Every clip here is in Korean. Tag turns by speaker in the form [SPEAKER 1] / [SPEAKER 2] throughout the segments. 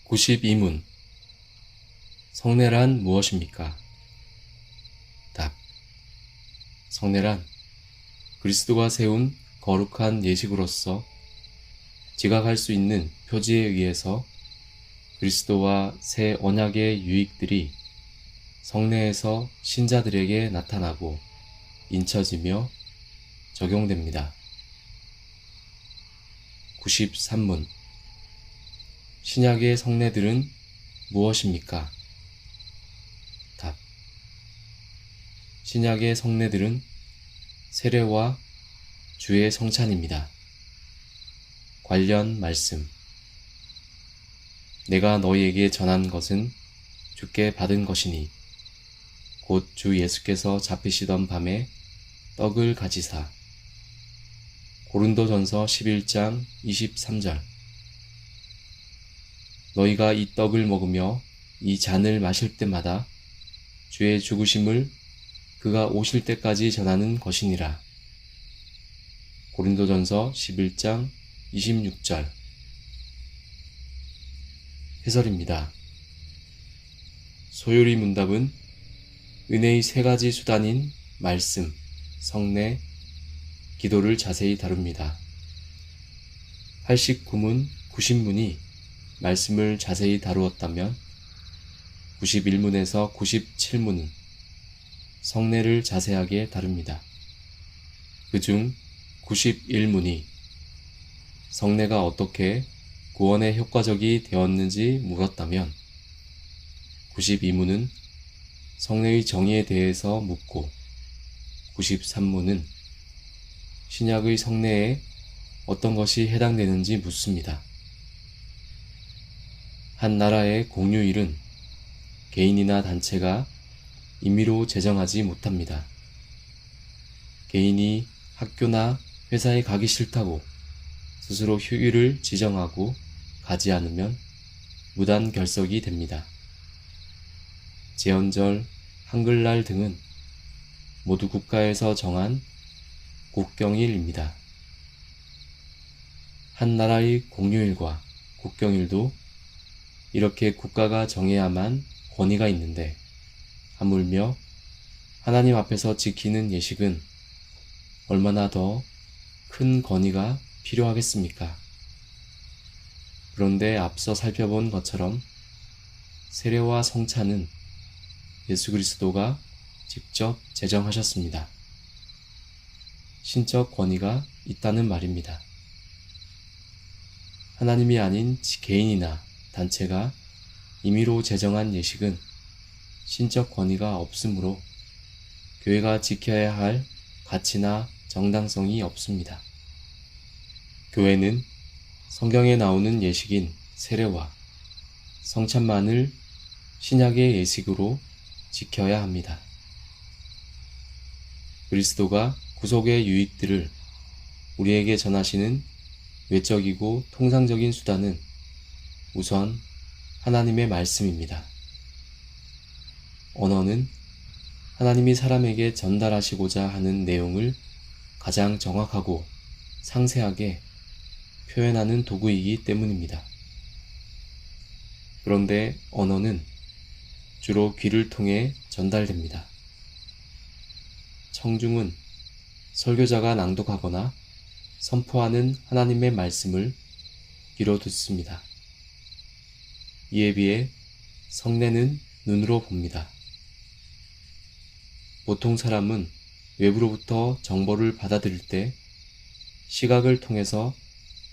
[SPEAKER 1] 92문. 성례란 무엇입니까? 답. 성례란 그리스도가 세운 거룩한 예식으로서 지각할 수 있는 표지에 의해서 그리스도와 새 언약의 유익들이 성례에서 신자들에게 나타나고 인쳐지며 적용됩니다. 93문. 신약의 성례들은 무엇입니까? 답. 신약의 성례들은 세례와 주의 성찬입니다. 관련 말씀. 내가 너희에게 전한 것은 주께 받은 것이니 곧 주 예수께서 잡히시던 밤에 떡을 가지사. 고린도전서 11장 23절. 너희가 이 떡을 먹으며 이 잔을 마실 때마다 주의 죽으심을 그가 오실 때까지 전하는 것이니라. 고린도전서 11장 26절. 해설입니다. 소요리 문답은 은혜의 세 가지 수단인 말씀, 성례, 기도를 자세히 다룹니다. 89문, 90문이 말씀을 자세히 다루었다면 91문에서 97문은 성례를 자세하게 다룹니다. 그중 91문이 성례가 어떻게 구원에 효과적이 되었는지 물었다면 92문은 성례의 정의에 대해서 묻고 93문은 신약의 성례에 어떤 것이 해당되는지 묻습니다. 한 나라의 공휴일은 개인이나 단체가 임의로 제정하지 못합니다. 개인이 학교나 회사에 가기 싫다고 스스로 휴일을 지정하고 가지 않으면 무단 결석이 됩니다. 제헌절, 한글날 등은 모두 국가에서 정한 국경일입니다. 한 나라의 공휴일과 국경일도 이렇게 국가가 정해야만 권위가 있는데 하물며 하나님 앞에서 지키는 예식은 얼마나 더 큰 권위가 필요하겠습니까? 그런데 앞서 살펴본 것처럼 세례와 성찬은 예수 그리스도가 직접 제정하셨습니다. 신적 권위가 있다는 말입니다. 하나님이 아닌 개인이나 단체가 임의로 제정한 예식은 신적 권위가 없으므로 교회가 지켜야 할 가치나 정당성이 없습니다. 교회는 성경에 나오는 예식인 세례와 성찬만을 신약의 예식으로 지켜야 합니다. 그리스도가 구속의 유익들을 우리에게 전하시는 외적이고 통상적인 수단은 우선 하나님의 말씀입니다. 언어는 하나님이 사람에게 전달하시고자 하는 내용을 가장 정확하고 상세하게 표현하는 도구이기 때문입니다. 그런데 언어는 주로 귀를 통해 전달됩니다. 청중은 설교자가 낭독하거나 선포하는 하나님의 말씀을 귀로 듣습니다. 이에 비해 성례는 눈으로 봅니다. 보통 사람은 외부로부터 정보를 받아들일 때 시각을 통해서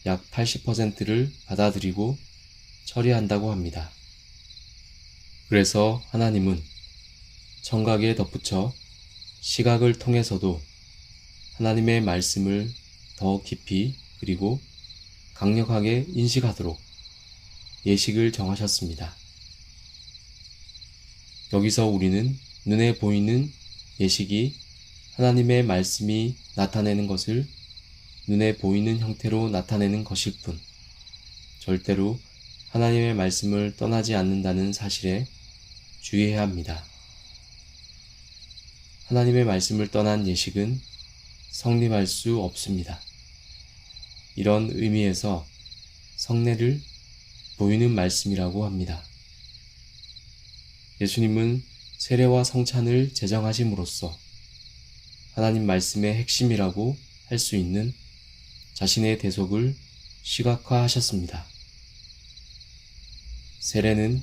[SPEAKER 1] 약 80%를 받아들이고 처리한다고 합니다. 그래서 하나님은 청각에 덧붙여 시각을 통해서도 하나님의 말씀을 더 깊이 그리고 강력하게 인식하도록 예식을 정하셨습니다. 여기서 우리는 눈에 보이는 예식이 하나님의 말씀이 나타내는 것을 눈에 보이는 형태로 나타내는 것일 뿐 절대로 하나님의 말씀을 떠나지 않는다는 사실에 주의해야 합니다. 하나님의 말씀을 떠난 예식은 성립할 수 없습니다. 이런 의미에서 성례를 보이는 말씀이라고 합니다. 예수님은 세례와 성찬을 제정하심으로써 하나님 말씀의 핵심이라고 할 수 있는 자신의 대속을 시각화하셨습니다. 세례는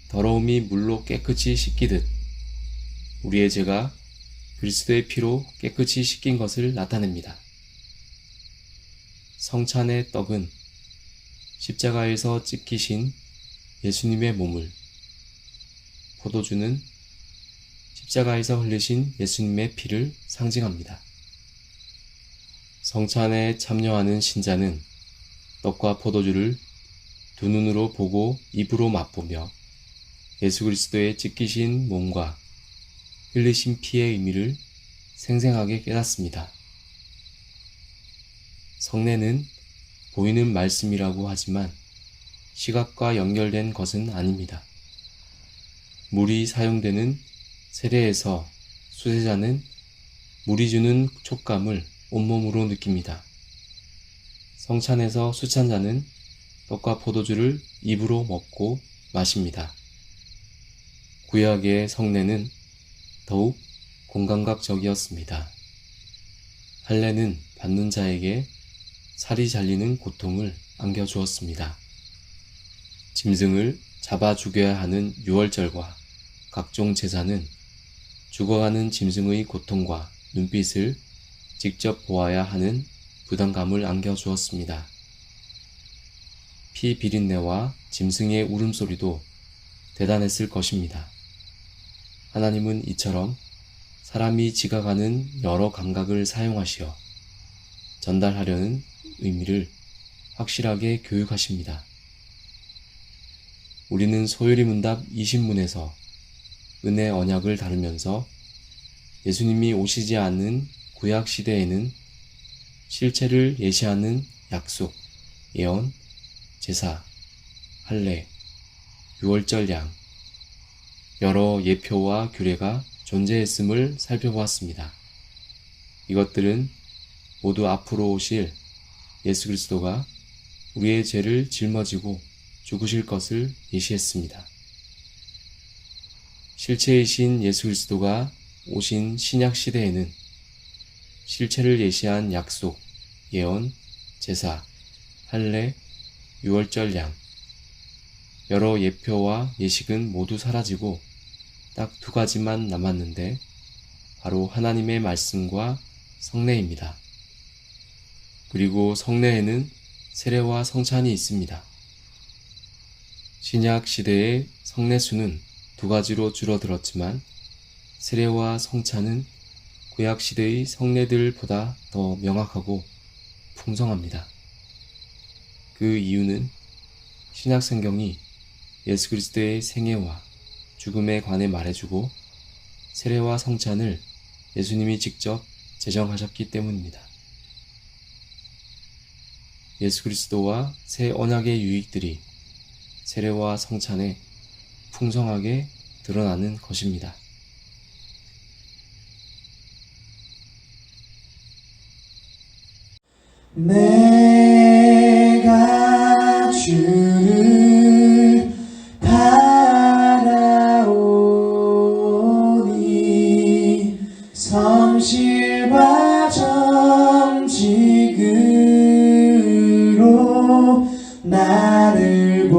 [SPEAKER 1] 더러움이 물로 깨끗이 씻기듯 우리의 죄가 그리스도의 피로 깨끗이 씻긴 것을 나타냅니다. 성찬의 떡은 십자가에서 찢기신 예수님의 몸을, 포도주는 십자가에서 흘리신 예수님의 피를 상징합니다. 성찬에 참여하는 신자는 떡과 포도주를 두 눈으로 보고 입으로 맛보며 예수 그리스도의 찢기신 몸과 흘리신 피의 의미를 생생하게 깨닫습니다. 성례는 보이는 말씀이라고 하지만 시각과 연결된 것은 아닙니다. 물이 사용되는 세례에서 수제자는 물이 주는 촉감을 온몸으로 느낍니다. 성찬에서 수찬자는 떡과 포도주를 입으로 먹고 마십니다. 구약의 성례는 더욱 공감각적이었습니다. 할례는 받는 자에게 살이 잘리는 고통을 안겨주었습니다. 짐승을 잡아 죽여야 하는 유월절과 각종 제사는 죽어가는 짐승의 고통과 눈빛을 직접 보아야 하는 부담감을 안겨주었습니다. 피 비린내와 짐승의 울음소리도 대단했을 것입니다. 하나님은 이처럼 사람이 지각하는 여러 감각을 사용하시어 전달하려는 의미를 확실하게 교육하십니다. 우리는 소요리 문답 20문에서 은혜 언약을 다루면서 예수님이 오시지 않는 구약 시대에는 실체를 예시하는 약속, 예언, 제사, 할례, 유월절 양, 여러 예표와 규례가 존재했음을 살펴보았습니다. 이것들은 모두 앞으로 오실 예수 그리스도가 우리의 죄를 짊어지고 죽으실 것을 예시했습니다. 실체이신 예수 그리스도가 오신 신약 시대에는 실체를 예시한 약속, 예언, 제사, 할례, 유월절 양, 여러 예표와 예식은 모두 사라지고 딱 두 가지만 남았는데 바로 하나님의 말씀과 성례입니다. 그리고 성례에는 세례와 성찬이 있습니다. 신약 시대의 성례수는 두 가지로 줄어들었지만 세례와 성찬은 구약 시대의 성례들보다 더 명확하고 풍성합니다. 그 이유는 신약 성경이 예수 그리스도의 생애와 죽음에 관해 말해주고 세례와 성찬을 예수님이 직접 제정하셨기 때문입니다. 예수 그리스도와 새 언약의 유익들이 세례와 성찬에 풍성하게 드러나는 것입니다.
[SPEAKER 2] 내가 주를 바라오니 성실과 정직으로 나를